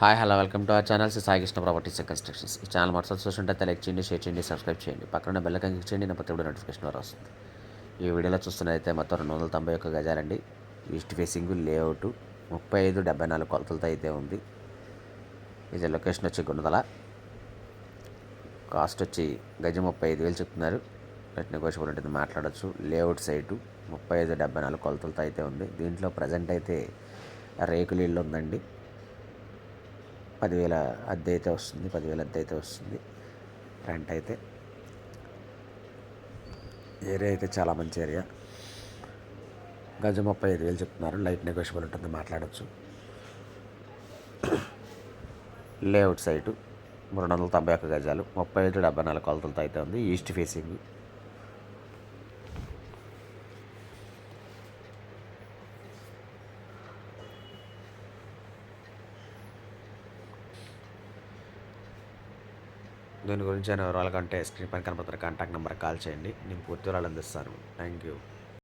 Hi hello welcome to our channel Sai Krishna properties and constructions. ఈ channel మొదటి చూస్తుంటే like చేయండి, షేర్ చేయండి, సబ్స్క్రైబ్ చేయండి. పక్కన బెల్ ఐకాన్ క్లిక్ చేయండి, నా ప్రతి నోటిఫికేషన్ ద్వారా వస్తుంది. ఈ వీడియోలో చూస్తున్నదైతే మొత్తం 291 గజాలండి. ఈస్ట్ ఫేసింగ్ లేఅవుట్ 35-74 కొలతలతో అయితే ఉంది. ఇది లొకేషన్ వచ్చి గుణదల. కాస్ట్ వచ్చి గజం 35,000 చెప్తున్నారు. రేట్ నెగోషియబుల్ ఉంటుంది, మాట్లాడచ్చు. లేఅవుట్ సైటు 35-74 కొలతలతో అయితే ఉంది. దీంట్లో ప్రజెంట్ అయితే రేకులు ఇల్లు ఉందండి. 10,000 అద్దె అయితే వస్తుంది. 10,000 అద్దె అయితే వస్తుంది. రెంట్ అయితే ఏరియా అయితే చాలా మంచి ఏరియా. గజం 35,000 చెప్తున్నారు. లైట్ నెగోషియబుల్ ఉంటుంది, మాట్లాడచ్చు. లేఅవుట్ సైటు 291 గజాలు 35-74 కొలతలతో అయితే ఉంది. East facing. దీని గురించి వివరాల కంటే స్క్రీన్ పైన కనపడుతున్న కాంటాక్ట్ నెంబర్కి కాల్ చేయండి. నేను పూర్తి వివరాలు అందిస్తాను. Thank you.